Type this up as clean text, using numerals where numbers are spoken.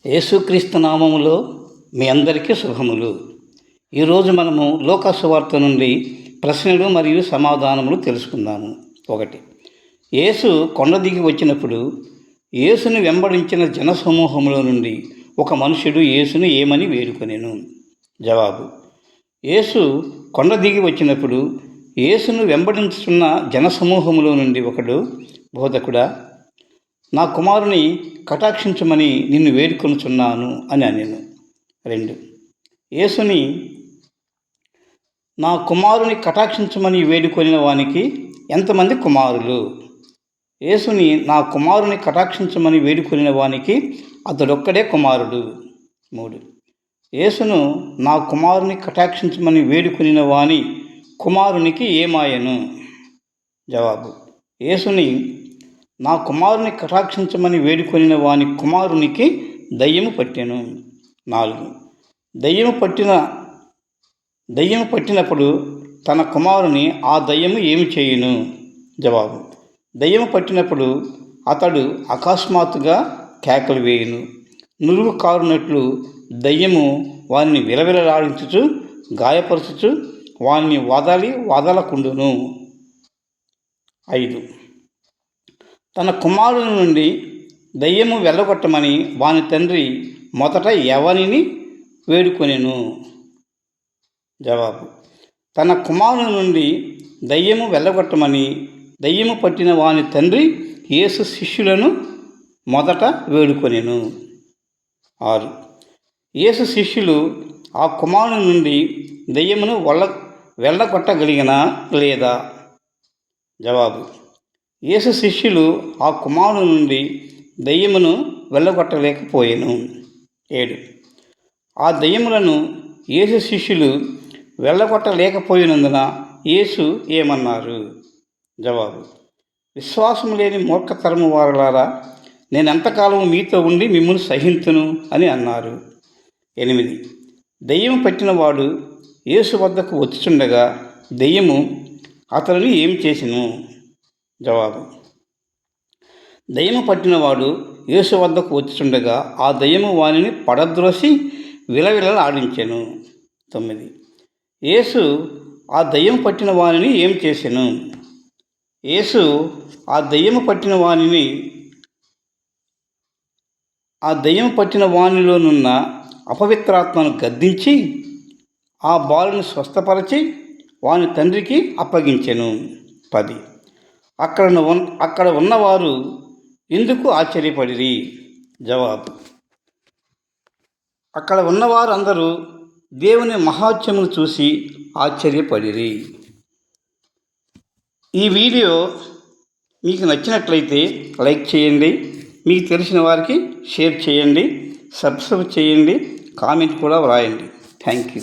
యేసుక్రీస్తు నామములో మీ అందరికీ శుభములు. ఈరోజు మనము లోకా సువార్త నుండి ప్రశ్నలు మరియు సమాధానములు తెలుసుకుందాము. 1. యేసు కొండ దిగి వచ్చినప్పుడు యేసును వెంబడించిన జనసమూహంలో నుండి ఒక మనుషుడు యేసును ఏమని వేడుకొనెను? జవాబు: యేసు కొండ దిగి వచ్చినప్పుడు యేసును వెంబడించుతున్న జనసమూహంలో నుండి ఒకడు, బోధకుడా, నా కుమారుని కటాక్షించమని నిన్ను వేడుకొనుచున్నాను అని అనెను. 2. యేసుని నా కుమారుని కటాక్షించమని వేడుకొనిన వానికి ఎంతమంది కుమారులు? యేసుని నా కుమారుని కటాక్షించమని వేడుకొనిన వానికి అతడొక్కడే కుమారుడు. 3. యేసును నా కుమారుని కటాక్షించమని వేడుకొనిన వాని కుమారునికి ఏమాయను? జవాబు: యేసుని నా కుమారుని కటాక్షించమని వేడుకొనిన వాని కుమారునికి దయ్యము పట్టెను. 4. దయ్యము పట్టినప్పుడు తన కుమారుని ఆ దయ్యము ఏమి చేయును? జవాబు: దయ్యము పట్టినప్పుడు అతడు అకస్మాత్తుగా కేకలు వేయును. నురుగు కారునట్లు దయ్యము వారిని విలవిలలాడించుచు గాయపరచుచు వారిని వదలకుండును. 5. తన కుమారుని నుండి దయ్యము వెళ్ళగొట్టమని వాని తండ్రి మొదట ఎవరిని వేడుకొనెను? జవాబు: తన కుమారుని నుండి దయ్యము వెళ్ళగొట్టమని దయ్యము పట్టిన వాని తండ్రి యేసు శిష్యులను మొదట వేడుకొనెను. 6. యేసు శిష్యులు ఆ కుమారుని నుండి దయ్యమును వెళ్ళగొట్టగలిగినా లేదా? జవాబు: యేసు శిష్యులు ఆ కుమారుని నుండి దయ్యమును వెళ్ళగొట్టలేకపోయెను. 7. ఆ దయ్యములను యేసు శిష్యులు వెళ్ళగొట్టలేకపోయినందున యేసు ఏమన్నారు? జవాబు: విశ్వాసం లేని మూర్ఖతరము వారలారా, నేనెంతకాలము మీతో ఉండి మిమ్మల్ని సహింతును అని అన్నారు. 8. దయ్యము పట్టినవాడు యేసు వద్దకు వచ్చుచుండగా దయ్యము అతనిని ఏం చేసెను? జవాబు: దయ్యము పట్టినవాడు యేసు వద్దకు వచ్చుచుండగా ఆ దయ్యము వానిని పడద్రోసి విలవిలలాడించెను. 9. యేసు ఆ దయ్యము పట్టిన వానిని ఏం చేసెను? యేసు ఆ దయ్యము పట్టిన వానిలోనున్న అపవిత్రాత్మను గద్దించి ఆ బాలుని స్వస్థపరచి వాని తండ్రికి అప్పగించెను. 10. అక్కడ ఉన్నవారు ఎందుకు ఆశ్చర్యపడిరి? జవాబు: అక్కడ ఉన్నవారు అందరూ దేవుని మహాత్మ్యమును చూసి ఆశ్చర్యపడిరి. ఈ వీడియో మీకు నచ్చినట్లయితే లైక్ చేయండి, మీకు తెలిసిన వారికి షేర్ చేయండి, సబ్స్క్రైబ్ చేయండి, కామెంట్ కూడా వ్రాయండి. Thank you.